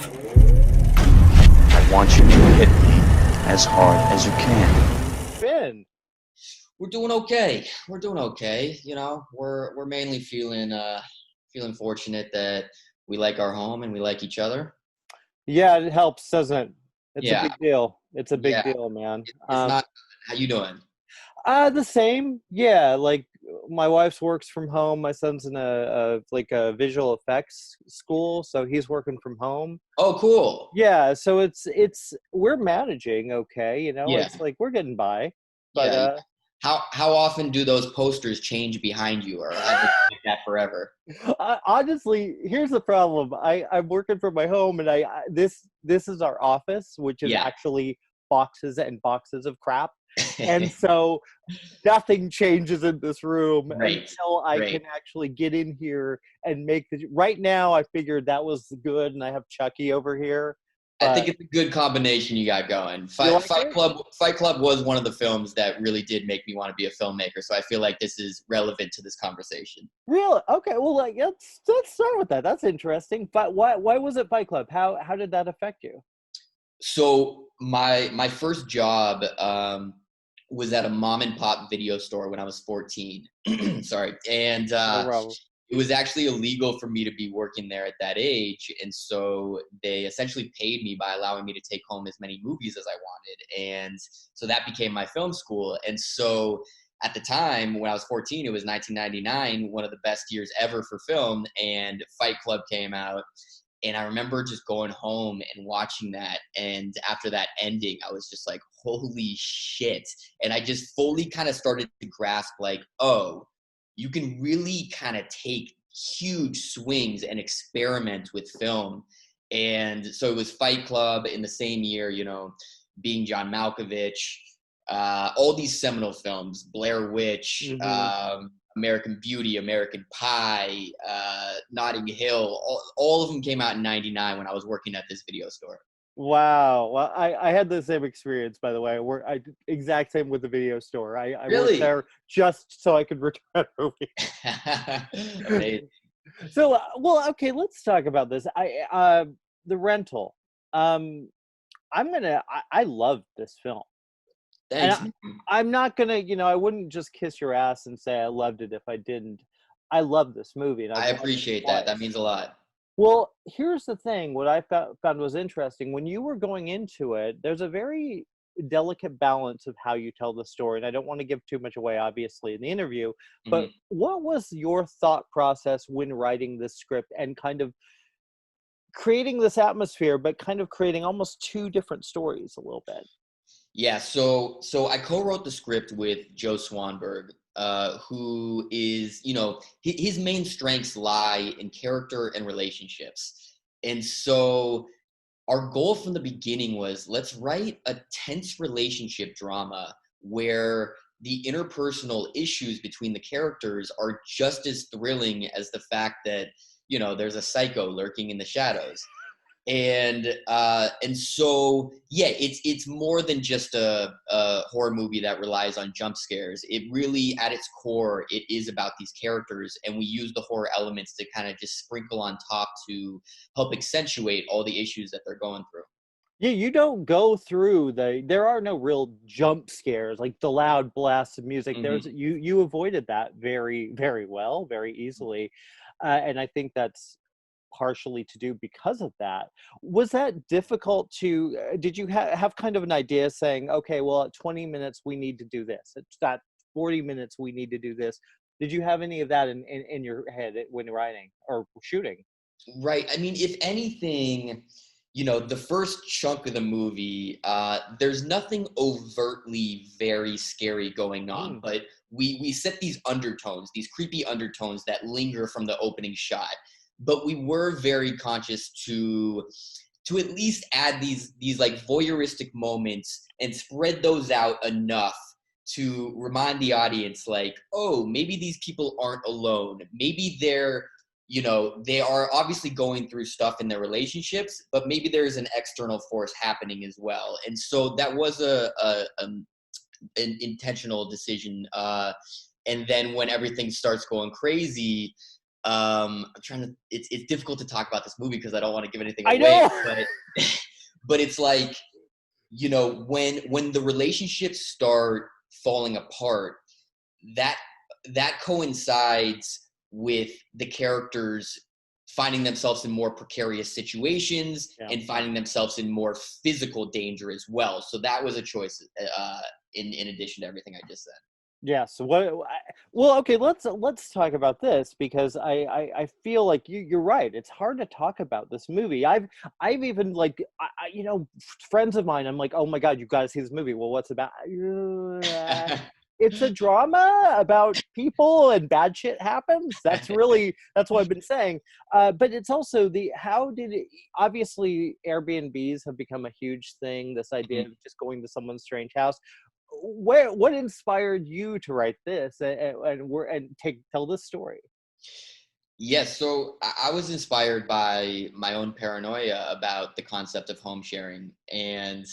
I want you to hit me as hard as you can. Ben. We're doing okay. We're doing okay. You know, we're mainly feeling fortunate that we like our home and we like each other. Yeah, it helps, doesn't it? It's a Yeah, big deal. It's a big yeah. deal, man. It's not. How you doing? The same. Yeah, like my wife's works from home. My son's in a visual effects school, so he's working from home. Oh, cool. Yeah, so it's we're managing okay, Yeah, it's like we're getting by. But yeah. How often do those posters change behind you, or have they been like that forever? honestly, here's the problem. I'm working from my home, and this is our office, which is Yeah. actually boxes and boxes of crap. And so nothing changes in this room Right. until I Right. can actually get in here and make the. Right now, I figured that was good, and I have Chucky over here. I think it's a good combination you got going. You like Fight it? Club was one of the films that really did make me want to be a filmmaker. So I feel like this is relevant to this conversation. Really? Okay. Well, like let's start with that. That's interesting. But why was it Fight Club? How did that affect you? So my first job was at a mom and pop video store when I was 14. Sorry, and No problem. it was actually illegal for me to be working there at that age, and so they essentially paid me by allowing me to take home as many movies as I wanted, and so that became my film school. And so at the time when I was 14, it was 1999, one of the best years ever for film, and Fight Club came out. And I remember just going home and watching that. And after that ending, I was just like, holy shit. And I just fully kind of started to grasp, like, oh, you can really kind of take huge swings and experiment with film. And so it was Fight Club in the same year, you know, being John Malkovich, all these seminal films, Blair Witch, Mm-hmm. American Beauty, American Pie, Notting Hill, all of them came out in 99 when I was working at this video store. Wow. Well, I had the same experience, by the way. I exact same with the video store. I worked Really? there just so I could return a movie. Amazing. So, well, okay, let's talk about this. The rental. Um, I love this film. And Thanks. I'm not gonna, I wouldn't just kiss your ass and say I loved it if I didn't. I love this movie, and I I've watched it appreciate that. That twice. means a lot. Well, here's the thing. What I found was interesting. When you were going into it, there's a very delicate balance of how you tell the story. And I don't want to give too much away, obviously, in the interview. But Mhm. what was your thought process when writing this script and kind of creating this atmosphere, but kind of creating almost two different stories a little bit? Yeah, so I co-wrote the script with Joe Swanberg, who is, you know, his main strengths lie in character and relationships. And so our goal from the beginning was, let's write a tense relationship drama where the interpersonal issues between the characters are just as thrilling as the fact that, you know, there's a psycho lurking in the shadows. And so yeah, it's more than just a horror movie that relies on jump scares. It really, at its core, it is about these characters, and we use the horror elements to kind of just sprinkle on top to help accentuate all the issues that they're going through. Yeah, you don't go through there are no real jump scares like the loud blasts of music. Hmm. You avoided that very, very well, very easily. And I think that's partially to do because of that. Was that difficult to, did you have kind of an idea saying, okay, well, at 20 minutes, we need to do this. At 40 minutes, we need to do this. Did you have any of that in your head when writing or shooting? Right. I mean, if anything, you know, the first chunk of the movie, there's nothing overtly very scary going on, Mm. but we set these undertones, these creepy undertones that linger from the opening shot. But we were very conscious to at least add these like voyeuristic moments and spread those out enough to remind the audience, like, oh, maybe these people aren't alone. Maybe they're, you know, they are obviously going through stuff in their relationships, but maybe there's an external force happening as well. And so that was an intentional decision. And then when everything starts going crazy, I'm trying to. It's difficult to talk about this movie because I don't want to give anything I away. know. But it's like, you know, when the relationships start falling apart, that that coincides with the characters finding themselves in more precarious situations Yeah. and finding themselves in more physical danger as well. So that was a choice, in addition to everything I just said. Yeah. So well, okay. Let's talk about this because I feel like you're right. It's hard to talk about this movie. I've even like you know, friends of mine. I'm like, oh my god, you got to see this movie. Well, what's it about? It's a drama about people and bad shit happens. That's what I've been saying. But it's also how did it, obviously Airbnbs have become a huge thing. This idea Mhm. of just going to someone's strange house. What inspired you to write this and tell this story? Yes, so I was inspired by my own paranoia about the concept of home sharing and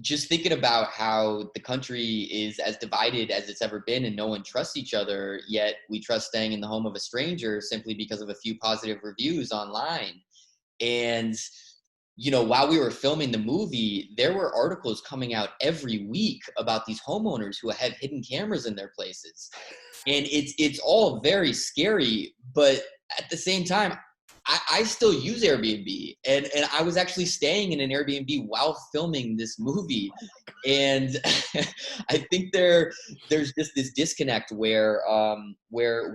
just thinking about how the country is as divided as it's ever been and no one trusts each other, yet we trust staying in the home of a stranger simply because of a few positive reviews online. And, you know, while we were filming the movie, there were articles coming out every week about these homeowners who have hidden cameras in their places. And it's all very scary, but at the same time, I still use Airbnb, and I was actually staying in an Airbnb while filming this movie, and I think there's just this disconnect where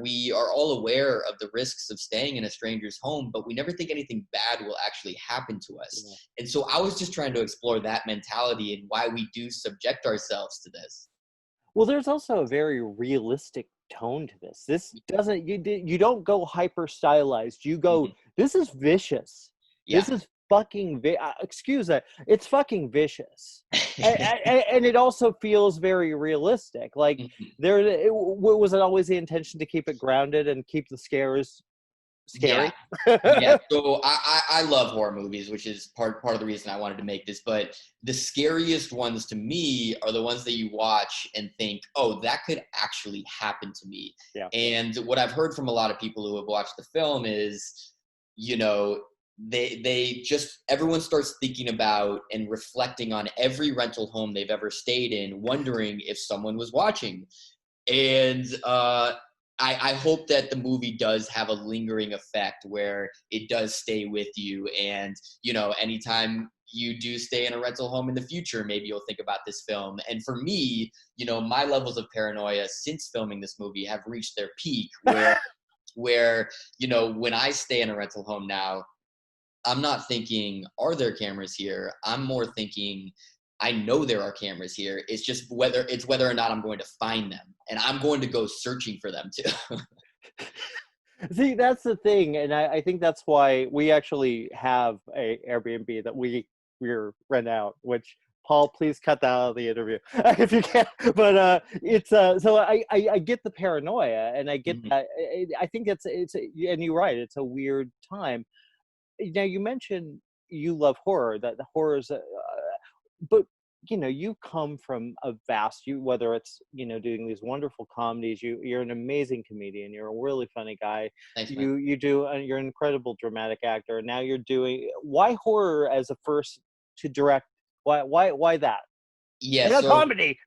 we are all aware of the risks of staying in a stranger's home, but we never think anything bad will actually happen to us. Yeah. And so I was just trying to explore that mentality and why we do subject ourselves to this. Well, there's also a very realistic tone to this. This doesn't you don't go hyper stylized. You go, Mhm. this is vicious. This Yeah. is fucking excuse that. It's fucking vicious. And it also feels very realistic. Like Mhm. was it always the intention to keep it grounded and keep the scares Yeah. scary? Yeah, so I love horror movies, which is part of the reason I wanted to make this. But the scariest ones to me are the ones that you watch and think, oh, that could actually happen to me. Yeah. And what I've heard from a lot of people who have watched the film is, you know, they just everyone starts thinking about and reflecting on every rental home they've ever stayed in, wondering if someone was watching. And I hope that the movie does have a lingering effect where it does stay with you. And, you know, anytime you do stay in a rental home in the future, maybe you'll think about this film. And for me, you know, my levels of paranoia since filming this movie have reached their peak where, you know, when I stay in a rental home now, I'm not thinking, are there cameras here? I'm more thinking, I know there are cameras here. It's just whether or not I'm going to find them. And I'm going to go searching for them too. See, that's the thing, and I think that's why we actually have a Airbnb that we're rent out. Which Paul, please cut that out of the interview if you can. But it's so I get the paranoia, and I get Mhm. that. I think and you're right. It's a weird time. Now you mentioned you love horror. That the horror is, but you know you come from a vast whether it's doing these wonderful comedies. You're an amazing comedian. You're a really funny guy. Thanks, man. You do you're an incredible dramatic actor. And now you're doing why horror as a first to direct? Why that? Yeah, And a so comedy.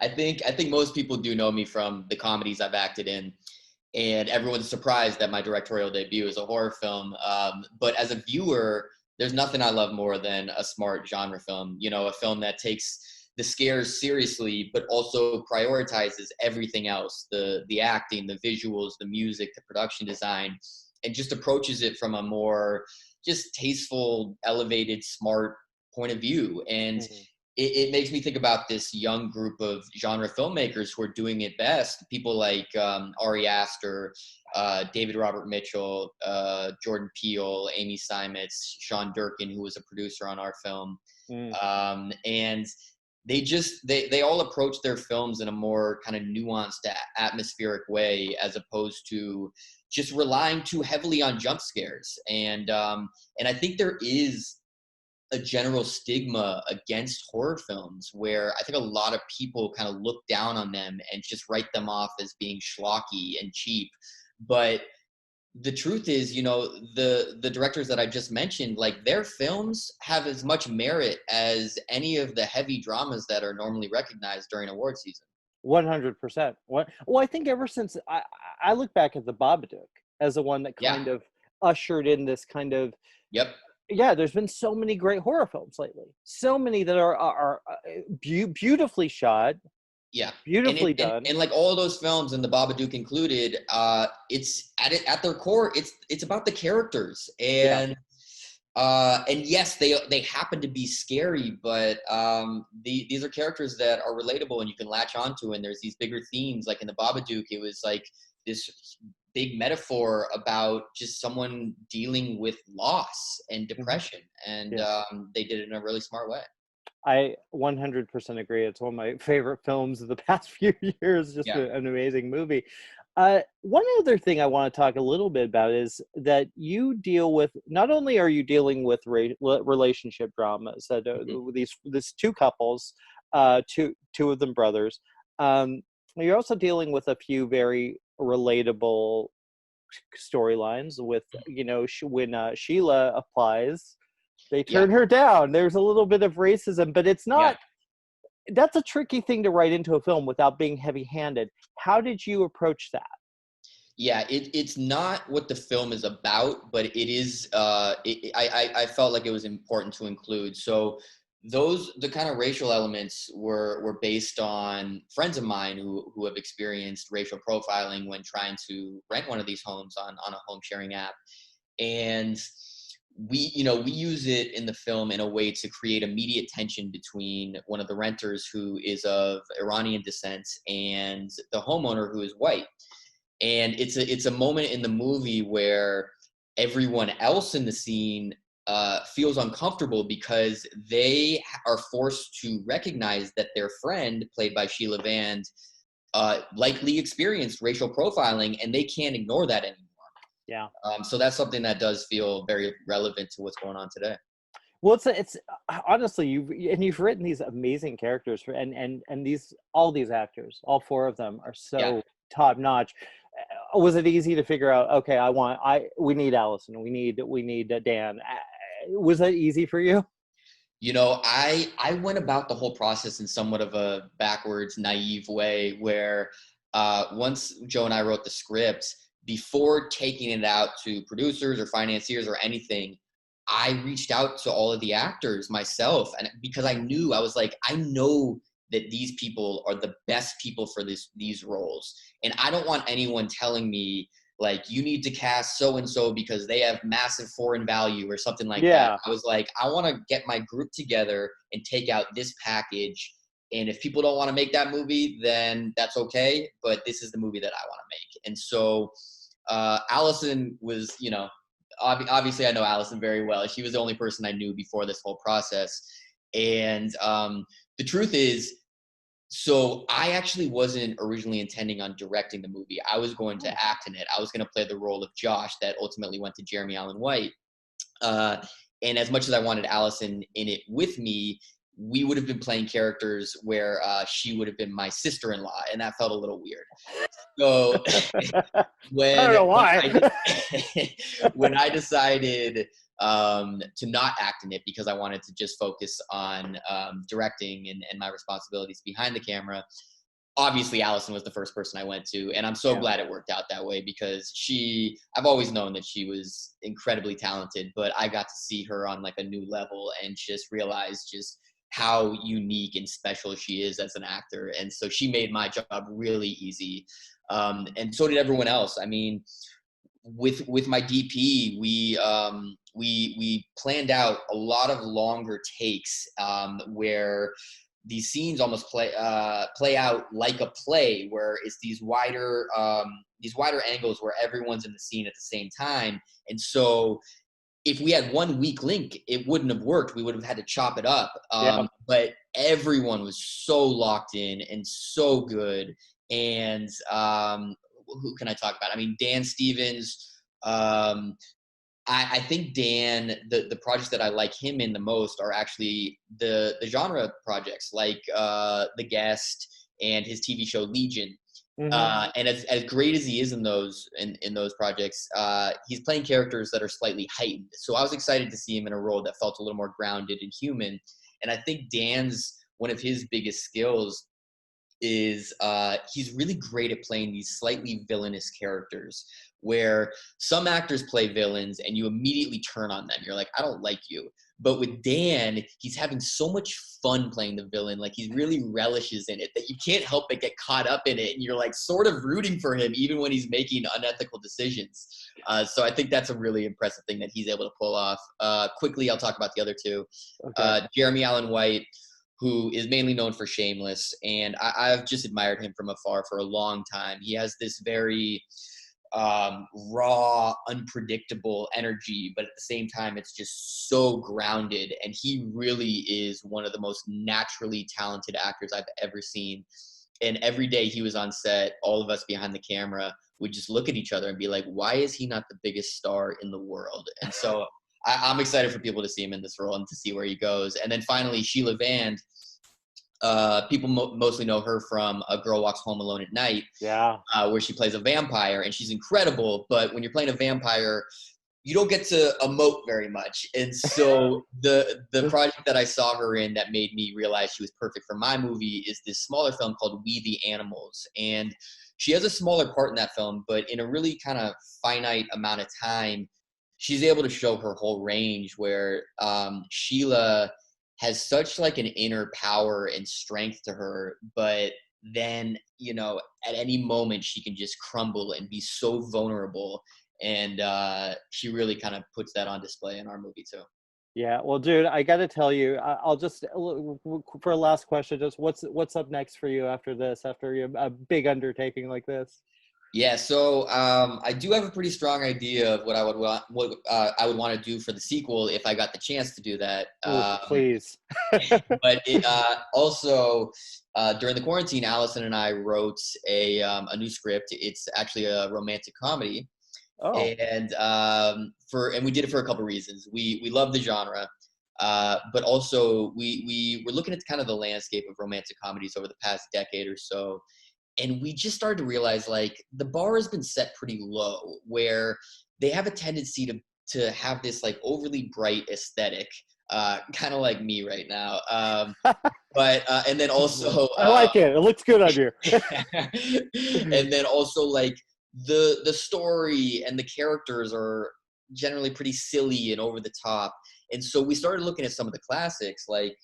I think most people do know me from the comedies I've acted in, and everyone's surprised that my directorial debut is a horror film. But as a viewer, there's nothing I love more than a smart genre film. You know, a film that takes the scares seriously, but also prioritizes everything else: the acting, the visuals, the music, the production design, and just approaches it from a more just tasteful, elevated, smart point of view. And Mhm. it makes me think about this young group of genre filmmakers who are doing it best. People like Ari Aster, David Robert Mitchell, Jordan Peele, Amy Simons, Sean Durkin, who was a producer on our film. Mm. And they all approach their films in a more kind of nuanced atmospheric way, as opposed to just relying too heavily on jump scares. And I think there is a general stigma against horror films where I think a lot of people kind of look down on them and just write them off as being schlocky and cheap. But the truth is, you know, the directors that I just mentioned, like their films have as much merit as any of the heavy dramas that are normally recognized during award season. 100%. Well, I think ever since I look back at the Babadook as the one that Yeah. kind of ushered in this kind of, Yep. yeah, there's been so many great horror films lately. So many that are beautifully shot, Yeah. beautifully And done. and like all those films and the Babadook included, it's at their core, it's about the characters. Yeah. And yes, they happen to be scary, but these are characters that are relatable and you can latch onto. And there's these bigger themes, like in the Babadook, it was like this big metaphor about just someone dealing with loss and depression, and Yeah. they did it in a really smart way. I 100% agree. It's one of my favorite films of the past few years. Just Yeah. an amazing movie. One other thing I want to talk a little bit about is that you deal with, not only are you dealing with relationship dramas, that Mhm. these two couples, two of them brothers. You're also dealing with a few very relatable storylines with, you know, when Sheila applies, they Yeah. turn her down. There's a little bit of racism, but it's Yeah. not, that's a tricky thing to write into a film without being heavy-handed. How did you approach that? Yeah, it's not what the film is about, but it is. I felt like it was important to include. So the kind of racial elements were based on friends of mine who have experienced racial profiling when trying to rent one of these homes on a home sharing app, and we use it in the film in a way to create immediate tension between one of the renters who is of Iranian descent and the homeowner who is white. And it's a moment in the movie where everyone else in the scene feels uncomfortable because they are forced to recognize that their friend, played by Sheila Vand, likely experienced racial profiling, and they can't ignore that anymore. Yeah. So that's something that does feel very relevant to what's going on today. Well, it's honestly, you've written these amazing characters for, and these, all these actors, all four of them are Yeah. so top notch. Was it easy to figure out, okay, we need Alison, we need Dan? Was that easy for you? You know, I went about the whole process in somewhat of a backwards, naive way where once Joe and I wrote the script, before taking it out to producers or financiers or anything, I reached out to all of the actors myself. And because I was like, I know that these people are the best people for these roles. And I don't want anyone telling me, like, you need to cast so and so because they have massive foreign value or something like that. Yeah. I was like, I want to get my group together and take out this package. And if people don't want to make that movie, then that's okay. But this is the movie that I want to make. And so Alison was, obviously I know Alison very well. She was the only person I knew before this whole process. And the truth is, so I actually wasn't originally intending on directing the movie. I was going to act in it. I was going to play the role of Josh that ultimately went to Jeremy Allen White. And as much as I wanted Alison in it with me, we would have been playing characters where she would have been my sister-in-law, and that felt a little weird. So I when don't know why. when I decided to not act in it because I wanted to just focus on directing and my responsibilities behind the camera, obviously Alison was the first person I went to, and I'm so Yeah. glad it worked out that way because I've always known that she was incredibly talented, but I got to see her on like a new level and just realize just how unique and special she is as an actor. And so she made my job really easy. And so did everyone else. I mean, with my DP, we planned out a lot of longer takes where these scenes almost play out like a play, where it's these wider angles where everyone's in the scene at the same time. And so if we had one weak link, it wouldn't have worked. We would have had to chop it up. Yeah. But everyone was so locked in and so good. And who can I talk about? I mean, Dan Stevens. I think Dan, the projects that I like him in the most are actually the genre projects, like The Guest and his TV show Legion. And as great as he is in those projects, he's playing characters that are slightly heightened. So I was excited to see him in a role that felt a little more grounded and human. And I think Dan's one of his biggest skills is he's really great at playing these slightly villainous characters, where some actors play villains and you immediately turn on them. You're like, I don't like you. But with Dan, he's having so much fun playing the villain. Like, he really relishes in it that you can't help but get caught up in it. And you're like sort of rooting for him, even when he's making unethical decisions. So I think that's a really impressive thing that he's able to pull off. Quickly, I'll talk about the other two. Okay. Jeremy Allen White, who is mainly known for Shameless. And I've just admired him from afar for a long time. He has this very raw, unpredictable energy, but at the same time, it's just so grounded. And he really is one of the most naturally talented actors I've ever seen. And every day he was on set, all of us behind the camera would just look at each other and be like, why is he not the biggest star in the world? And so I'm excited for people to see him in this role and to see where he goes. And then finally, Sheila Vand. People mostly know her from A Girl Walks Home Alone at Night, where she plays a vampire, and she's incredible. But when you're playing a vampire, you don't get to emote very much. And so the project that I saw her in that made me realize she was perfect for my movie is this smaller film called We the Animals. And she has a smaller part in that film, but in a really kind of finite amount of time, she's able to show her whole range, where Sheila has such like an inner power and strength to her, but then, you know, at any moment she can just crumble and be so vulnerable. And she really kind of puts that on display in our movie too. Yeah, well, dude, I got to tell you, I'll just, for a last question, just what's up next for you after this, after a big undertaking like this? Yeah, so I do have a pretty strong idea of what I would want to do for the sequel if I got the chance to do that. Please. But it, also during the quarantine, Alison and I wrote a new script. It's actually a romantic comedy, and we did it for a couple reasons. We love the genre. But also we were looking at kind of the landscape of romantic comedies over the past decade or so. And we just started to realize, like, the bar has been set pretty low, where they have a tendency to have this like overly bright aesthetic, kind of like me right now. But and then also I like it. It looks good on you. And then also, like, the story and the characters are generally pretty silly and over the top. And so we started looking at some of the classics, like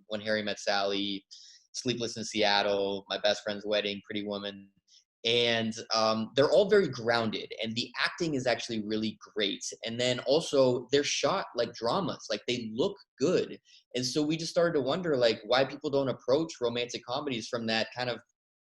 When Harry Met Sally, Sleepless in Seattle, My Best Friend's Wedding, Pretty Woman. And they're all very grounded, and the acting is actually really great. And then also they're shot like dramas, like they look good. And so we just started to wonder, like, why people don't approach romantic comedies from that kind of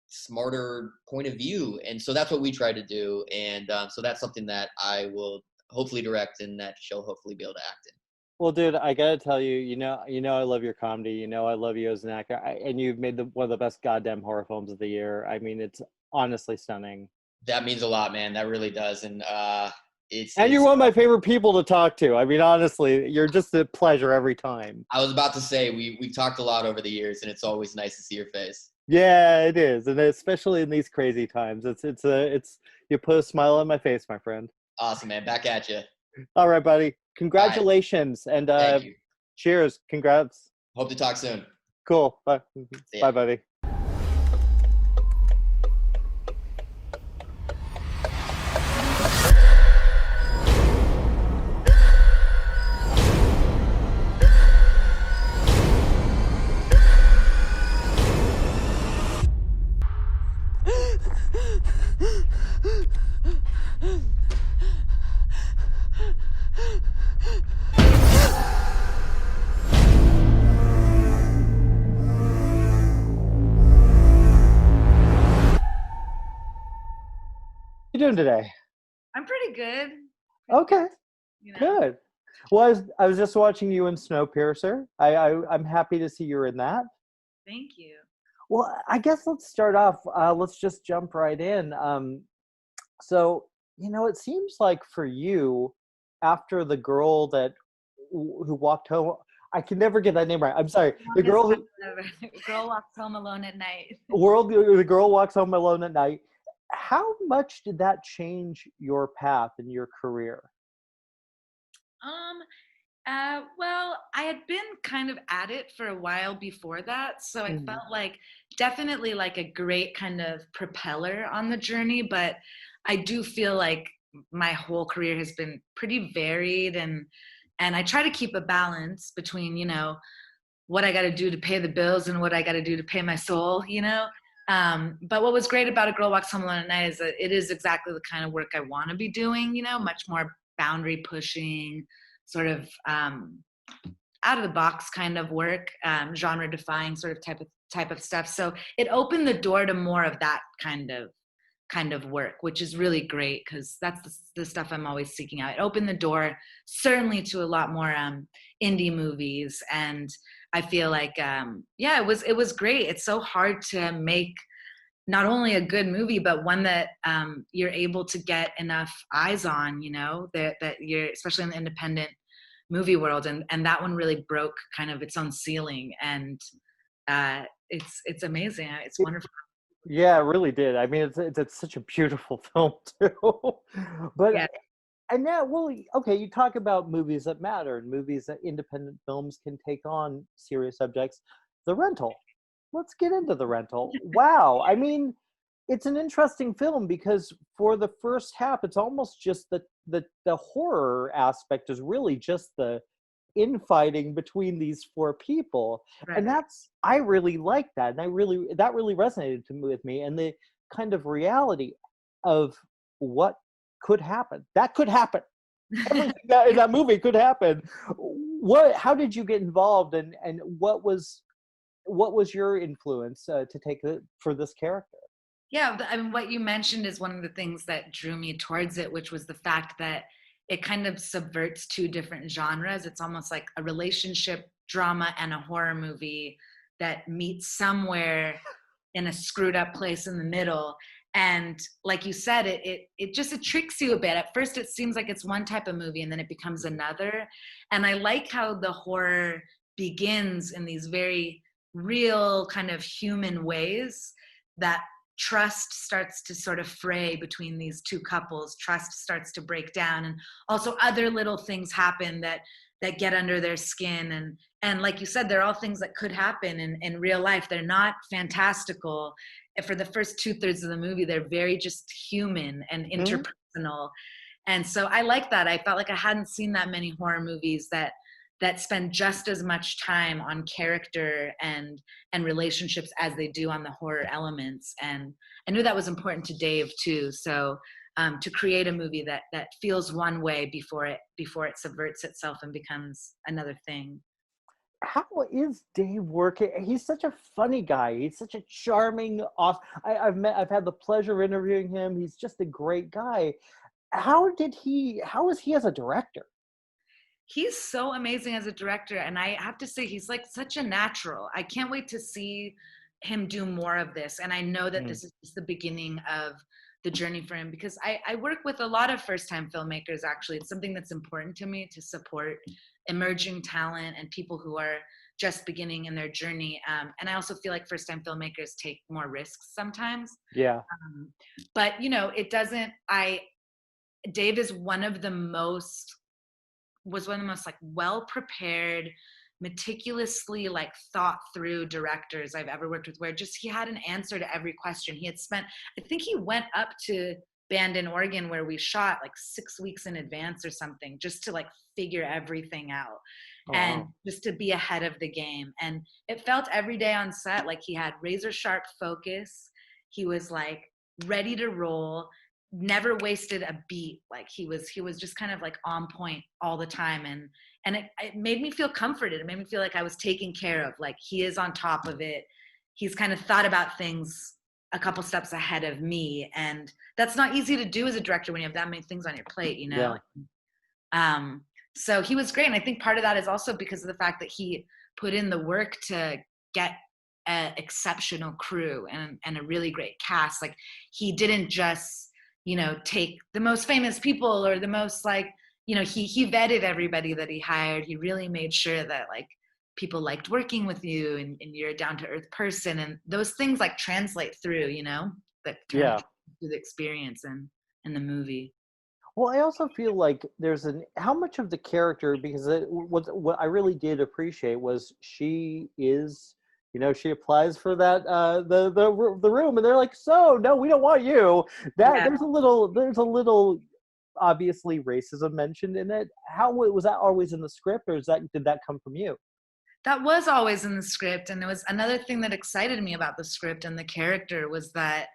smarter point of view. And so that's what we try to do. And so that's something that I will hopefully direct, and that she'll hopefully be able to act in. Well, dude, I gotta tell you, you know, I love your comedy. You know, I love you as an actor, and you've made one of the best goddamn horror films of the year. I mean, it's honestly stunning. That means a lot, man. That really does. And you're one of my favorite people to talk to. I mean, honestly, you're just a pleasure every time. I was about to say we've talked a lot over the years, and it's always nice to see your face. Yeah, it is, and especially in these crazy times, it's you put a smile on my face, my friend. Awesome, man. Back at you. All right, buddy. Congratulations. Right. And thank you. Cheers. Congrats. Hope to talk soon. Cool. Bye. Bye, buddy. Doing today? I'm pretty good. Okay, you know. Good. Well, I was just watching you in Snowpiercer. I'm happy to see you're in that. Thank you. Well, I guess let's start off. Let's just jump right in. So, you know, it seems like for you, after The Girl who walked home, I can never get that name right. I'm sorry. The girl who Girl walks home alone at night. the girl walks home alone at night. How much did that change your path in your career? Well, I had been kind of at it for a while before that, so I Mhm. felt like definitely like a great kind of propeller on the journey, but I do feel like my whole career has been pretty varied, and I try to keep a balance between, what I got to do to pay the bills and what I got to do to pay my soul. But what was great about A Girl Walks Home Alone at Night is that it is exactly the kind of work I want to be doing, much more boundary pushing, sort of out of the box kind of work, genre defying sort of type of stuff. So it opened the door to more of that kind of work, which is really great because that's the stuff I'm always seeking out. It opened the door certainly to a lot more indie movies, and I feel like it was great. It's so hard to make not only a good movie, but one that you're able to get enough eyes on, that you're, especially in the independent movie world, and that one really broke kind of its own ceiling, and it's amazing. It's wonderful. Yeah, it really did. I mean, it's such a beautiful film too. But Yeah. and now, well, okay, you talk about movies that matter and movies that independent films can take on serious subjects. The Rental. Let's get into The Rental. Wow. I mean, it's an interesting film because for the first half, it's almost just the horror aspect is really just the infighting between these four people. And Right. I really like that. And that really resonated with me, and the kind of reality of what could happen. That could happen. Everything that in that movie could happen. How did you get involved, and what was your influence to take for this character? Yeah, I mean, what you mentioned is one of the things that drew me towards it, which was the fact that it kind of subverts two different genres. It's almost like a relationship drama and a horror movie that meet somewhere in a screwed up place in the middle. And like you said, it tricks you a bit. At first, it seems like it's one type of movie, and then it becomes another. And I like how the horror begins in these very real, kind of human ways that trust starts to sort of fray between these two couples. Trust starts to break down, and also other little things happen that get under their skin, and like you said, they're all things that could happen in real life. They're not fantastical. And for the first 2/3 of the movie, they're very just human and Mhm. interpersonal. And so I like that. I felt like I hadn't seen that many horror movies that spend just as much time on character and relationships as they do on the horror elements. And I knew that was important to Dave too. So to create a movie that feels one way before it subverts itself and becomes another thing. How is Dave working? He's such a funny guy. He's such a charming off. I've had the pleasure of interviewing him. He's just a great guy. How is he as a director? He's so amazing as a director, and I have to say he's like such a natural. I can't wait to see him do more of this, and I know that Mm. this is just the beginning of the journey for him, because I work with a lot of first-time filmmakers. Actually, it's something that's important to me, to support emerging talent and people who are just beginning in their journey, and I also feel like first-time filmmakers take more risks sometimes. Yeah. But it doesn't. Dave is one of the most like well prepared, meticulously like thought through directors I've ever worked with, where just he had an answer to every question. He had spent, I think he went up to Bandon, Oregon, where we shot like 6 weeks in advance or something, just to like figure everything out Oh, and wow. just to be ahead of the game. And it felt every day on set like he had razor sharp focus. He was like ready to roll, never wasted a beat. Like he was just kind of like on point all the time. And it made me feel comforted. It made me feel like I was taken care of. Like he is on top of it. He's kind of thought about things a couple steps ahead of me. And that's not easy to do as a director when you have that many things on your plate, Yeah. So he was great. And I think part of that is also because of the fact that he put in the work to get an exceptional crew and a really great cast. Like he didn't just, take the most famous people or the most like, he vetted everybody that he hired. He really made sure that like people liked working with you, and you're a down-to-earth person, and those things like translate through, that Yeah. translate through the experience and in the movie. Well, I also feel like there's how much of the character, because what I really did appreciate was she is, she applies for that the room, and they're like, so no, we don't want you. That Yeah. there's a little obviously racism mentioned in it. How was that always in the script, or did that come from you? That was always in the script, and it was another thing that excited me about the script and the character was that,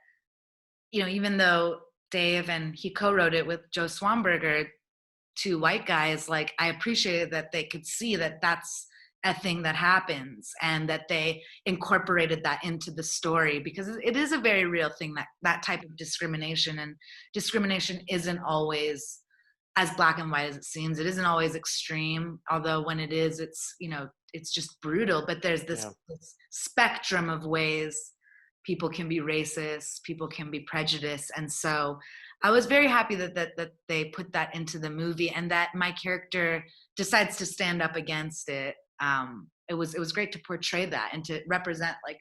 even though Dave and he co-wrote it with Joe Swanberger, two white guys, like I appreciated that they could see that that's a thing that happens and that they incorporated that into the story, because it is a very real thing, that type of discrimination, and discrimination isn't always as black and white as it seems. It isn't always extreme, although when it is, it's just brutal. But there's this spectrum of ways people can be racist, people can be prejudiced. And so I was very happy that they put that into the movie, and that my character decides to stand up against it. It was great to portray that and to represent like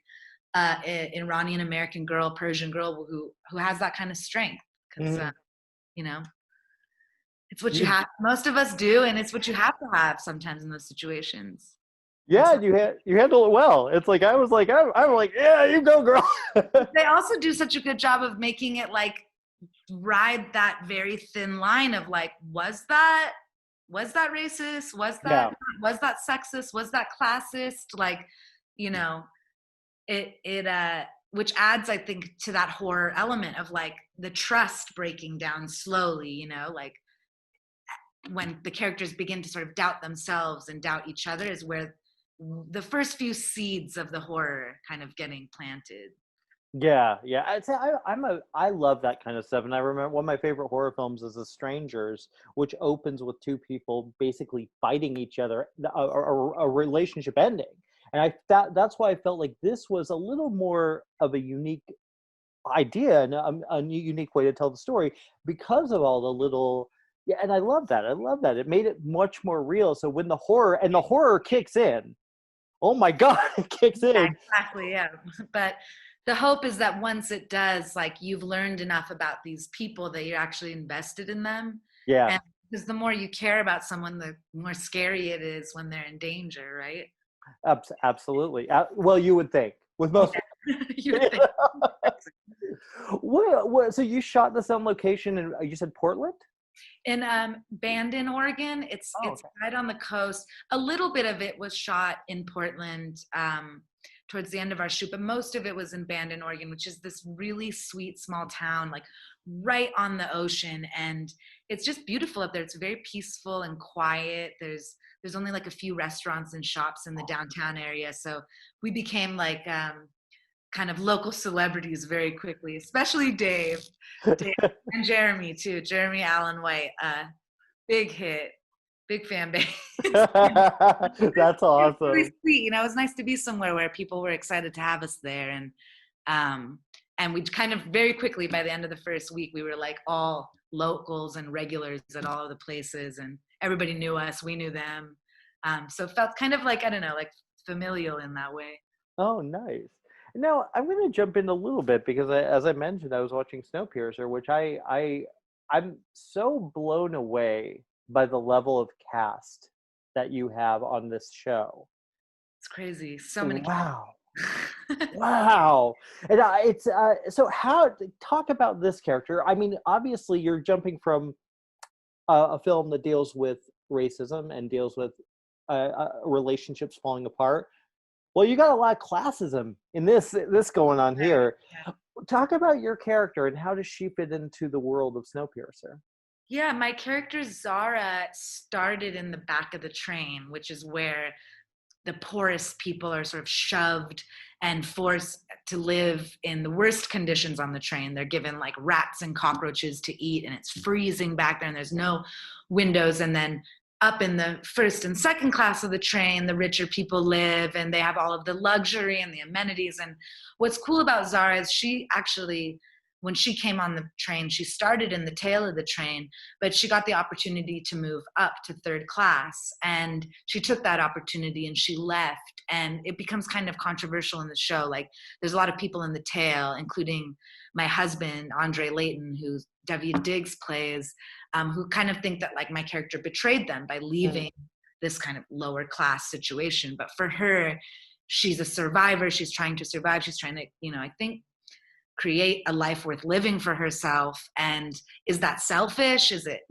an Iranian American girl, Persian girl who has that kind of strength, because it's what you have. Most of us do, and it's what you have to have sometimes in those situations. Yeah, you handle it well. It's like I'm like, yeah, you go, girl. They also do such a good job of making it like ride that very thin line of like, was that racist? Was that sexist? Was that classist? Like, it which adds, I think, to that horror element of like the trust breaking down slowly, like when the characters begin to sort of doubt themselves and doubt each other is where the first few seeds of the horror kind of getting planted. Yeah. I'd say I love that kind of stuff, and I remember one of my favorite horror films is The Strangers, which opens with two people basically fighting each other, a relationship ending, and that's why I felt like this was a little more of a unique idea and a unique way to tell the story because of all the little. Yeah, and I love that. It made it much more real. So when the horror kicks in, oh my God, it kicks in. Exactly, yeah. But the hope is that once it does, like you've learned enough about these people that you're actually invested in them. Yeah. And because the more you care about someone, the more scary it is when they're in danger, right? Absolutely. Well, you would think with most. You would think. So you shot this on location, and you said Portland? In Bandon, Oregon. It's right on the coast. A little bit of it was shot in Portland towards the end of our shoot, but most of it was in Bandon, Oregon, which is this really sweet small town, like right on the ocean, and it's just beautiful up there. It's very peaceful and quiet. There's only like a few restaurants and shops in the downtown area, so we became like kind of local celebrities very quickly, especially Dave and Jeremy too. Jeremy Allen White, big hit, big fan base. That's awesome. Really sweet. It was nice to be somewhere where people were excited to have us there, and we kind of very quickly, by the end of the first week, we were like all locals and regulars at all of the places, and everybody knew us, we knew them. So it felt kind of like, I don't know, like familial in that way. Oh, nice. Now, I'm going to jump in a little bit because, as I mentioned, I was watching Snowpiercer, which I'm so blown away by the level of cast that you have on this show. It's crazy. So many. Wow. Wow. And it's so talk about this character. I mean, obviously, you're jumping from a film that deals with racism and deals with relationships falling apart. Well, you got a lot of classism in this going on here. Yeah. Talk about your character and how does she fit into the world of Snowpiercer? Yeah, my character Zara started in the back of the train, which is where the poorest people are sort of shoved and forced to live in the worst conditions on the train. They're given like rats and cockroaches to eat, and it's freezing back there, and there's no windows. And then up in the first and second class of the train, the richer people live, and they have all of the luxury and the amenities. And what's cool about Zara is she actually when she came on the train, she started in the tail of the train, but she got the opportunity to move up to third class, and she took that opportunity and she left, and it becomes kind of controversial in the show. Like, there's a lot of people in the tail, including my husband, Andre Layton, who David Diggs plays, who kind of think that like my character betrayed them by leaving this kind of lower class situation. But for her, she's a survivor. She's trying to survive. She's trying to, I think, create a life worth living for herself. And is that selfish? Is it,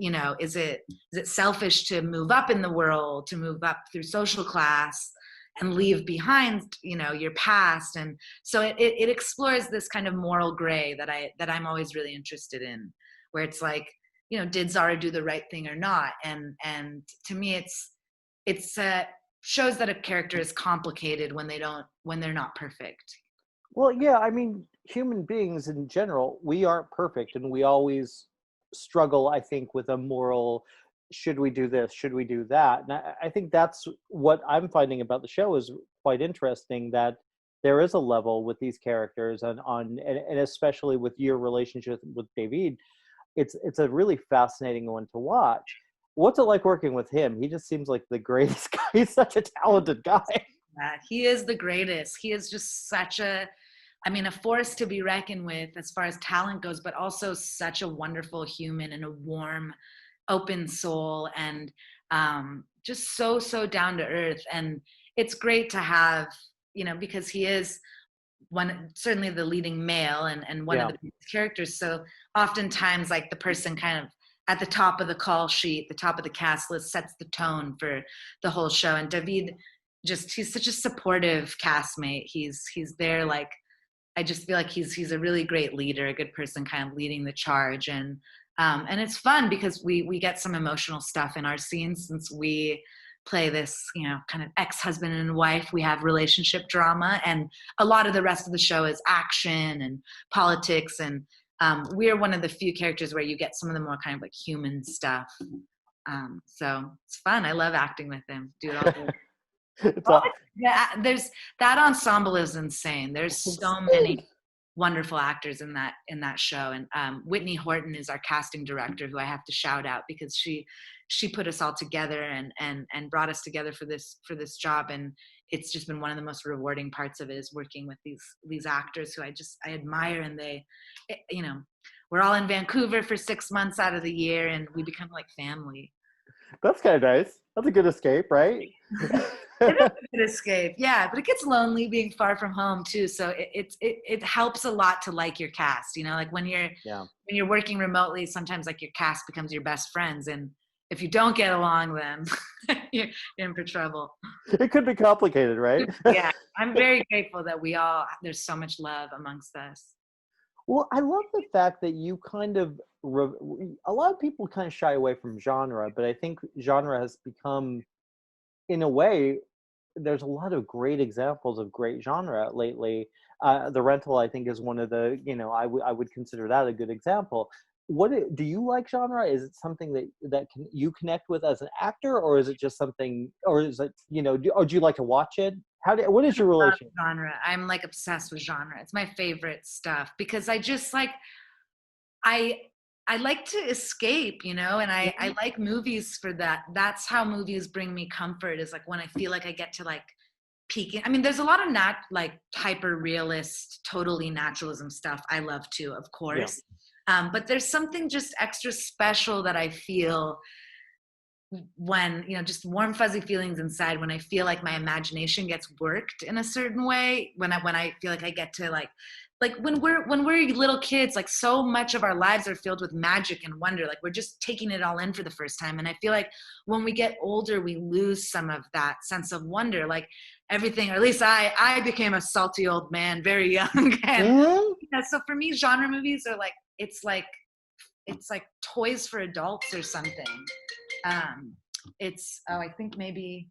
is it selfish to move up in the world, to move up through social class and leave behind, your past? And so it explores this kind of moral gray that I'm always really interested in, where it's like, did Zara do the right thing or not? And to me, it's shows that a character is complicated when they're not perfect. Well, yeah, I mean, human beings in general, we aren't perfect, and we always struggle, I think, with a moral, should we do this, should we do that? And I think that's what I'm finding about the show is quite interesting, that there is a level with these characters, and especially with your relationship with David, it's a really fascinating one to watch. What's it like working with him? He just seems like the greatest guy. He's such a talented guy. He is the greatest. He is just such a force to be reckoned with as far as talent goes, but also such a wonderful human and a warm, open soul, and just so down to earth. And it's great to have, because he is certainly the leading male and one of the biggest characters. So oftentimes, like, the person kind of at the top of the call sheet, the top of the cast list, sets the tone for the whole show. And David, he's such a supportive castmate. He's there, like, I just feel like he's a really great leader, a good person kind of leading the charge. And it's fun because we get some emotional stuff in our scenes, since we play this, kind of ex-husband and wife. We have relationship drama, and a lot of the rest of the show is action and politics. And we're one of the few characters where you get some of the more kind of like human stuff. So it's fun. I love acting with him. Do it all day. Yeah, there's that ensemble is insane. There's so many wonderful actors in that show. And Whitney Horton is our casting director, who I have to shout out, because she put us all together and brought us together for this job. And it's just been one of the most rewarding parts of it, is working with these actors who I admire. And they, we're all in Vancouver for 6 months out of the year, and we become like family. That's kind of nice. That's a good escape, right? It is a good escape, yeah, but it gets lonely being far from home too. So it helps a lot to like your cast. Like when you're working remotely, sometimes like your cast becomes your best friends, and if you don't get along, then you're in for trouble. It could be complicated, right? Yeah, I'm very grateful that there's so much love amongst us. Well, I love the fact that you kind of, a lot of people kind of shy away from genre, but I think genre has become, in a way, there's a lot of great examples of great genre lately. The Rental, I think, is one of the, I would consider that a good example. Do you like genre? Is it something that you connect with as an actor, or is it just something, or is it, or do you like to watch it? What is your relation? Genre. I'm like obsessed with genre. It's my favorite stuff, because I just like, I like to escape, and I like movies for that. That's how movies bring me comfort, is like when I feel like I get to like peek in. I mean, there's a lot of hyper realist, totally naturalism stuff I love too, of course. Yeah. But there's something just extra special that I feel when, just warm, fuzzy feelings inside, when I feel like my imagination gets worked in a certain way, when I feel like I get to like when we're little kids, like so much of our lives are filled with magic and wonder. Like we're just taking it all in for the first time. And I feel like when we get older, we lose some of that sense of wonder, like everything, or at least I became a salty old man very young. And so for me, genre movies are like, it's like toys for adults or something. I think maybe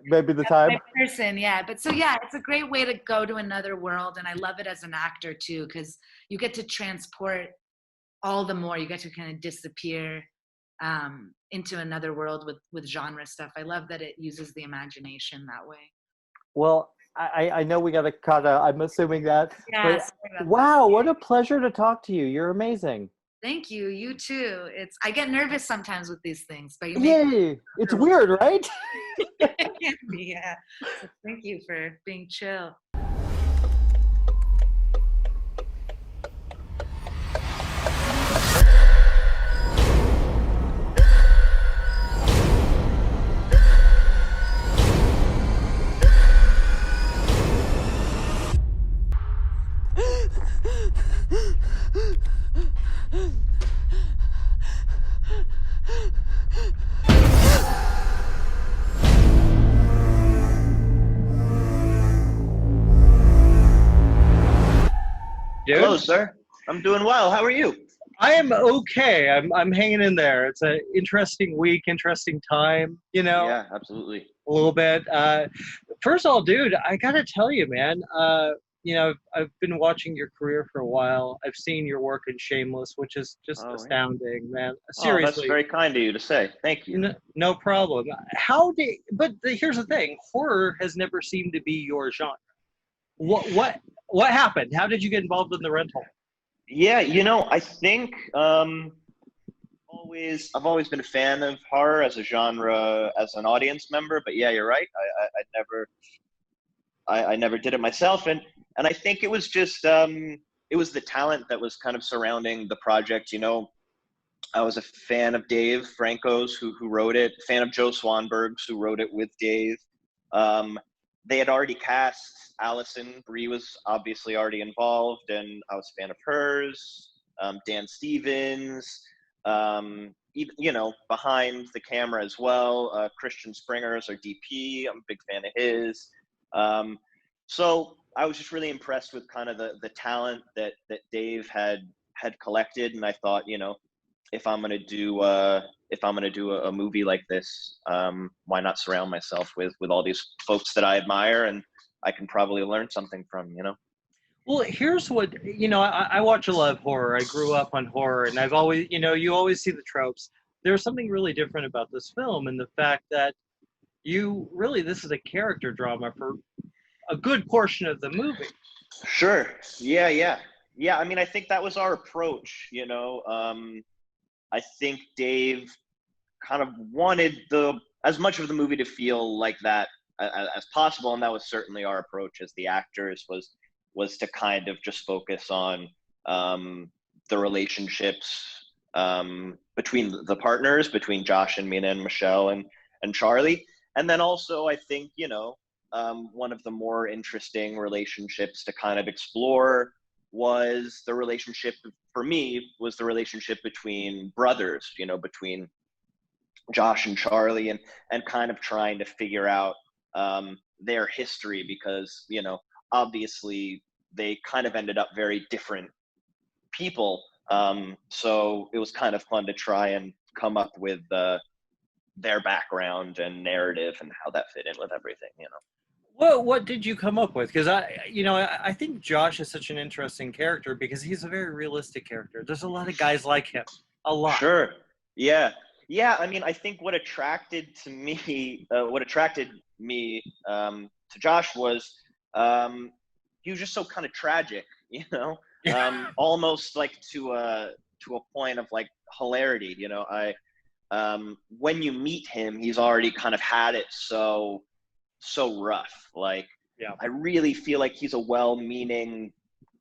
maybe the time person, yeah. But so yeah, it's a great way to go to another world, and I love it as an actor too, because you get to transport all the more. You get to kind of disappear into another world with genre stuff. I love that it uses the imagination that way. Well, I know we got to cut out. I'm assuming that. Yeah, But sorry about wow, what a pleasure to talk to you. You're amazing. Thank you. You too. I get nervous sometimes with these things, but you make Yay! It's weird, right? it can be, yeah. So thank you for being chill. Dude, Hello, sir. I'm doing well. How are you? I am okay. I'm hanging in there. It's an interesting week, interesting time, Yeah, absolutely. a little bit. First of all, dude, I gotta tell you, man. I've been watching your career for a while. I've seen your work in Shameless, which is just Oh, yeah. astounding, man. Oh, Seriously, that's very kind of you to say. Thank you. no problem. Here's the thing: horror has never seemed to be your genre. What happened? How did you get involved in the rental? Yeah, I think I've always been a fan of horror as a genre, as an audience member. But yeah, you're right. I never did it myself, and I think it was just it was the talent that was kind of surrounding the project. I was a fan of Dave Franco's who wrote it, fan of Joe Swanberg's who wrote it with Dave. They had already cast Alison. Brie was obviously already involved, and I was a fan of hers. Dan Stevens, even behind the camera as well. Christian Springer is our DP. I'm a big fan of his. So I was just really impressed with kind of the talent that Dave had collected, and I thought, if I'm gonna do a movie like this, why not surround myself with all these folks that I admire and I can probably learn something from. Well, here's what, I watch a lot of horror. I grew up on horror, and I've always, you always see the tropes. There's something really different about this film, and the fact that this is a character drama for a good portion of the movie. Sure. Yeah. I mean, I think that was our approach. I think Dave kind of wanted as much of the movie to feel like that as possible, and that was certainly our approach as the actors was to kind of just focus on the relationships between the partners, between Josh and Mina and Michelle and Charlie, and then also I think one of the more interesting relationships to kind of explore was the relationship, for me, was the relationship between brothers, between Josh and Charlie, and kind of trying to figure out their history, because, obviously they kind of ended up very different people. So it was kind of fun to try and come up with their background and narrative and how that fit in with everything, Well, what did you come up with? Because I think Josh is such an interesting character because he's a very realistic character. There's a lot of guys like him, a lot. Sure. Yeah. I mean, I think what attracted me to Josh was he was just so kind of tragic, almost like to a point of like hilarity. When you meet him, he's already kind of had it so rough. Like, yeah. I really feel like he's a well-meaning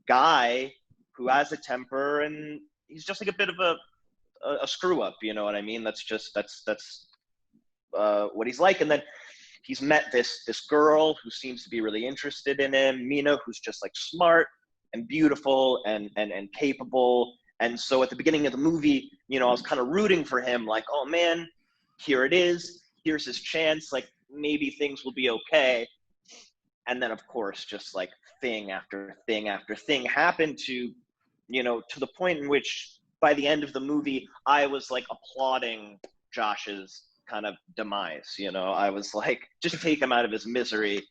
guy who has a temper, and he's just like a bit of a screw up. You know what I mean? That's what he's like. And then he's met this girl who seems to be really interested in him, Mina, who's just like smart and beautiful and capable. And so at the beginning of the movie, I was kind of rooting for him, like, oh man, here it is. Here's his chance. Like, maybe things will be okay. And then of course, just like thing after thing after thing happened to the point in which by the end of the movie, I was like applauding Josh's kind of demise. I was like, just take him out of his misery.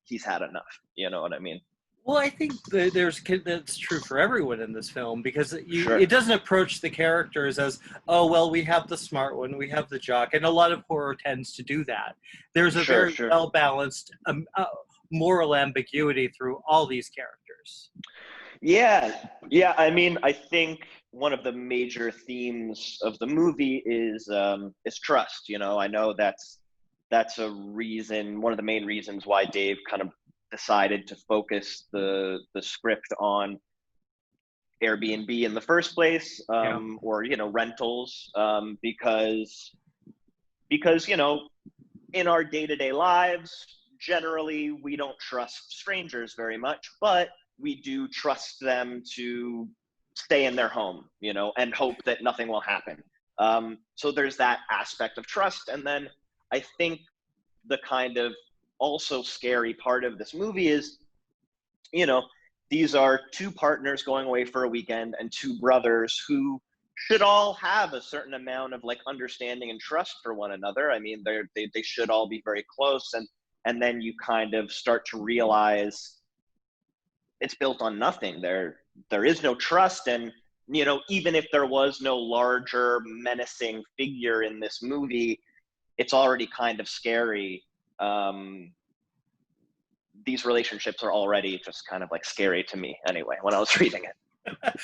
He's had enough. You know what I mean? Well, I think that's true for everyone in this film, because Sure. It doesn't approach the characters as, oh, well, we have the smart one, we have the jock, and a lot of horror tends to do that. There's a very well-balanced moral ambiguity through all these characters. Yeah. I mean, I think one of the major themes of the movie is trust. You know, I know that's a reason, one of the main reasons why Dave kind of decided to focus the script on Airbnb in the first place, or rentals, because in our day-to-day lives, generally we don't trust strangers very much, but we do trust them to stay in their home, and hope that nothing will happen. So there's that aspect of trust. And then I think the kind of also scary part of this movie is, these are two partners going away for a weekend and two brothers who should all have a certain amount of like understanding and trust for one another. I mean, they should all be very close. And then you kind of start to realize it's built on nothing. There is no trust. And, even if there was no larger menacing figure in this movie, it's already kind of scary. These relationships are already just kind of like scary to me anyway, when I was reading it.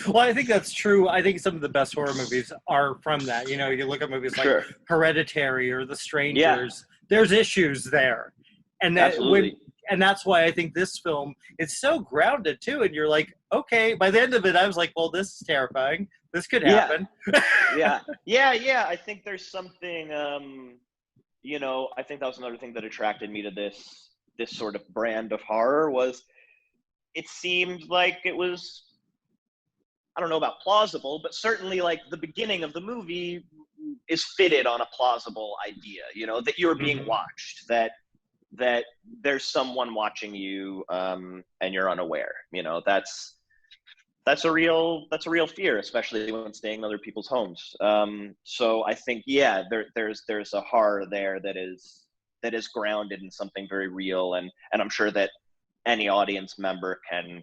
Well, I think that's true. I think some of the best horror movies are from that. You look at movies like Hereditary or The Strangers, there's issues there. And that and that's why I think this film is so grounded too. And you're like, okay, by the end of it, I was like, well, this is terrifying. This could happen. Yeah. I think there's something, I think that was another thing that attracted me to this sort of brand of horror, was it seemed like it was, I don't know about plausible, but certainly like the beginning of the movie is fitted on a plausible idea, that you're being watched, that there's someone watching you, and you're unaware. That's a real fear, especially when staying in other people's homes. So I think, there's a horror there that is grounded in something very real, and I'm sure that any audience member can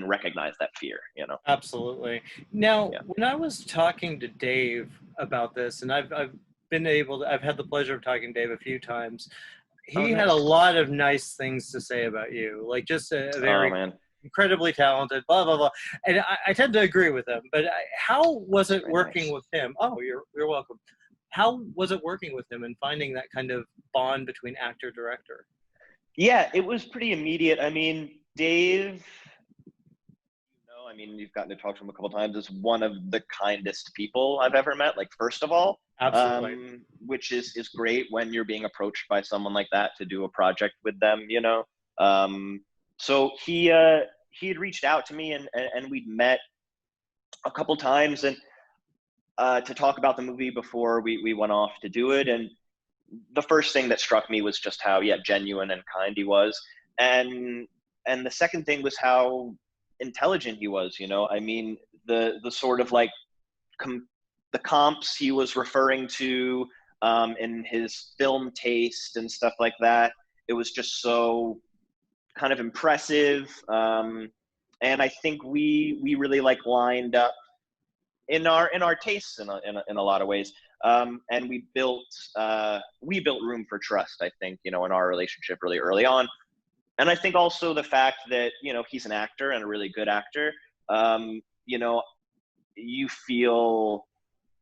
recognize that fear. Absolutely. Now, when I was talking to Dave about this, and I've had the pleasure of talking to Dave a few times. He had a lot of nice things to say about you, like just a very incredibly talented, blah, blah, blah. And I tend to agree with him, but how was it working with him? Oh, you're welcome. How was it working with him and finding that kind of bond between actor-director? Yeah, it was pretty immediate. I mean, Dave, you've gotten to talk to him a couple times, is one of the kindest people I've ever met, like, first of all. Absolutely. Which is great when you're being approached by someone like that to do a project with them, So he had reached out to me, and we'd met a couple times, and to talk about the movie before we went off to do it. And the first thing that struck me was just how genuine and kind he was, and the second thing was how intelligent he was. I mean, the sort of like the comps he was referring to in his film taste and stuff like that, it was just so kind of impressive. And I think we really like lined up in our tastes in a lot of ways. And we built room for trust, I think, in our relationship really early on. And I think also the fact that, he's an actor and a really good actor, you feel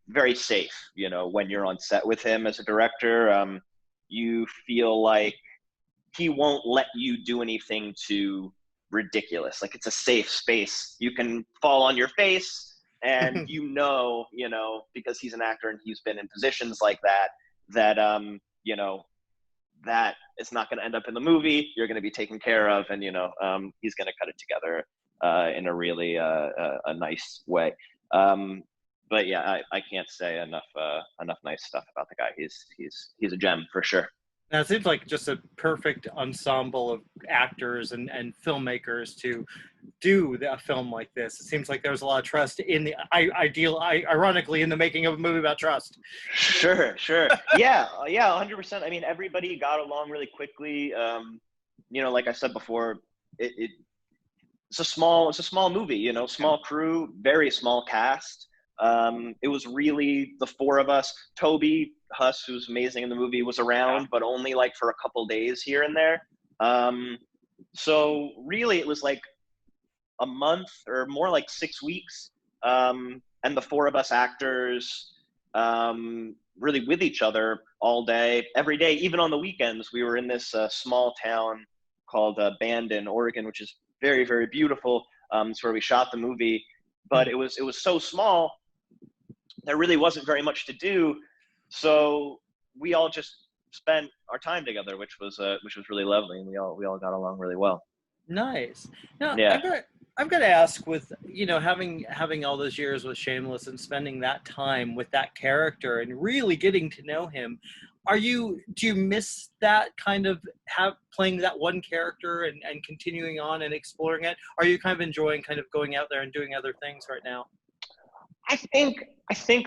very safe, when you're on set with him as a director. You feel like he won't let you do anything too ridiculous. Like, it's a safe space. You can fall on your face, and because he's an actor and he's been in positions like that, that it's not going to end up in the movie. You're going to be taken care of, and he's going to cut it together in a really a nice way. But yeah, I can't say enough nice stuff about the guy. He's a gem for sure. Now, it seems like just a perfect ensemble of actors and filmmakers to do a film like this. It seems like there's a lot of trust in the ironically, in the making of a movie about trust. Sure. Yeah, 100%. I mean, everybody got along really quickly. Like I said before, it's a small movie, small crew, very small cast. It was really the four of us. Toby Huss, who's amazing in the movie, was around, but only like for a couple days here and there. So really, it was like a month or more like 6 weeks, and the four of us actors really with each other all day, every day, even on the weekends. We were in this small town called Bandon, Oregon, which is very, very beautiful. It's where we shot the movie, but it was so small, there really wasn't very much to do. So we all just spent our time together, which was really lovely, and we all got along really well. Nice. Now, Yeah. I've got to ask, with having all those years with Shameless and spending that time with that character and really getting to know him, do you miss that kind of playing that one character and continuing on and exploring it? Are you kind of enjoying kind of going out there and doing other things right now? I think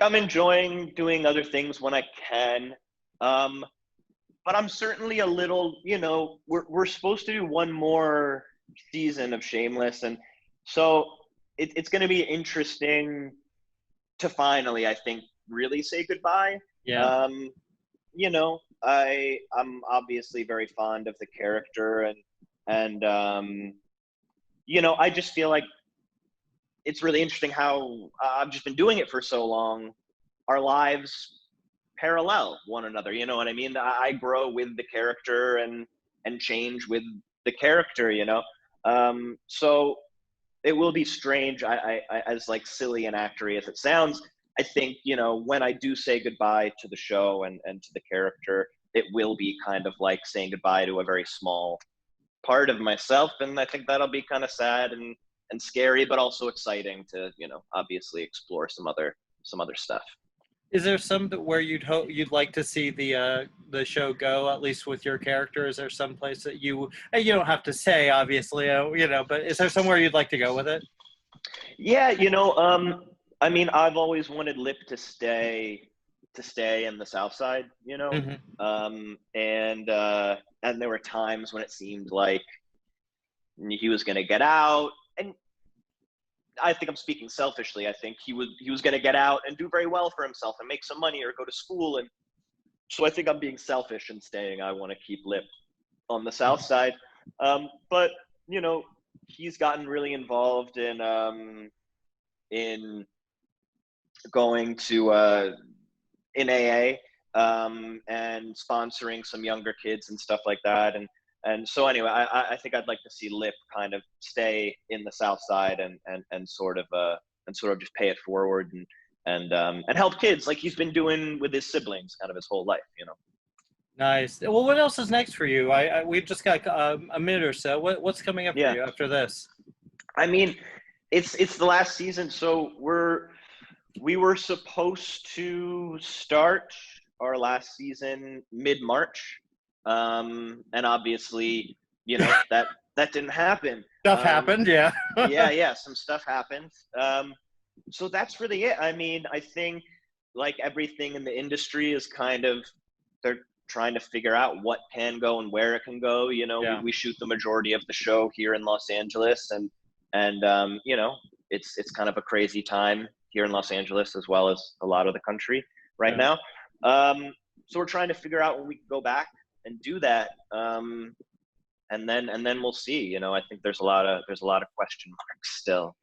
I'm enjoying doing other things when I can. But I'm certainly a little, we're supposed to do one more season of Shameless, and so it's going to be interesting to finally, I think, really say goodbye. Yeah. I'm obviously very fond of the character, and I just feel like it's really interesting how I've just been doing it for so long. Our lives parallel one another. You know what I mean? I grow with the character and change with the character. So it will be strange. I as like silly and actory as it sounds, I think when I do say goodbye to the show and to the character, it will be kind of like saying goodbye to a very small part of myself, and I think that'll be kind of sad and scary, but also exciting to obviously explore some other stuff. Is there some where you'd like to see the show go, at least with your character? Is there some place that you don't have to say, obviously, but is there somewhere you'd like to go with it? Yeah, I mean, I've always wanted Lip to stay in the South Side, Mm-hmm. And there were times when it seemed like he was going to get out, and I think I'm speaking selfishly. I think he was going to get out and do very well for himself and make some money or go to school. And so I think I'm being selfish and saying I want to keep Lip on the South Side. But, he's gotten really involved in going to in AA and sponsoring some younger kids and stuff like that. And so anyway, I think I'd like to see Lip kind of stay in the South Side and sort of just pay it forward and help kids like he's been doing with his siblings kind of his whole life, Nice. Well, what else is next for you? We've just got a minute or so. What's coming up for you after this? I mean, it's the last season, so we were supposed to start our last season mid-March. And obviously, that didn't happen. Stuff happened, yeah. yeah, some stuff happened. So that's really it. I mean, I think like everything in the industry is they're trying to figure out what can go and where it can go. We shoot the majority of the show here in Los Angeles, and it's kind of a crazy time here in Los Angeles as well as a lot of the country right now. So we're trying to figure out when we can go back and do that, and then we'll see. I think there's a lot of question marks still,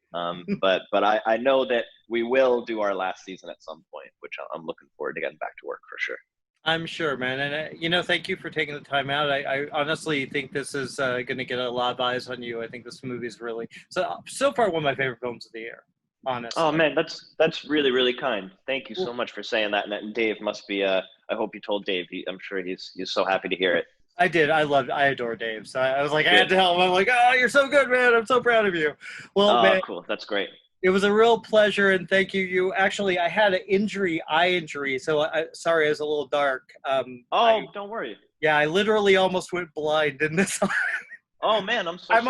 but I know that we will do our last season at some point, which I'm looking forward to getting back to work for sure. I'm sure, man. And thank you for taking the time out. I honestly think this is going to get a lot of eyes on you. I think this movie is really so far one of my favorite films of the year. Honestly. Oh man, that's really, really kind. Thank you so much for saying that. And Dave must be. I hope you told Dave. I'm sure he's so happy to hear it. I did. I adore Dave. So I was like, I had to tell him. I'm like, oh, you're so good, man. I'm so proud of you. Well, man, cool. That's great. It was a real pleasure, and thank you. Actually, I had an eye injury, so sorry, I was a little dark. Don't worry. Yeah, I literally almost went blind in this. Oh man, I'm sorry. I'm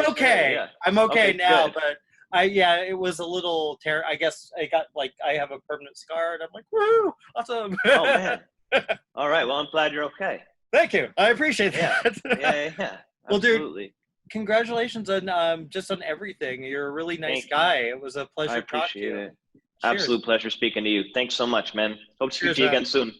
okay. Scary, yeah. I'm okay now, good. but it was a little I guess I got I have a permanent scar, and I'm like, woo, awesome. Oh man. All right. Well, I'm glad you're okay. Thank you. I appreciate that. Yeah. Well, absolutely. Dude, congratulations on just on everything. You're a really nice guy. It was a pleasure talking to you. I appreciate it. Absolute pleasure speaking to you. Thanks so much, man. Hope to speak to you again soon.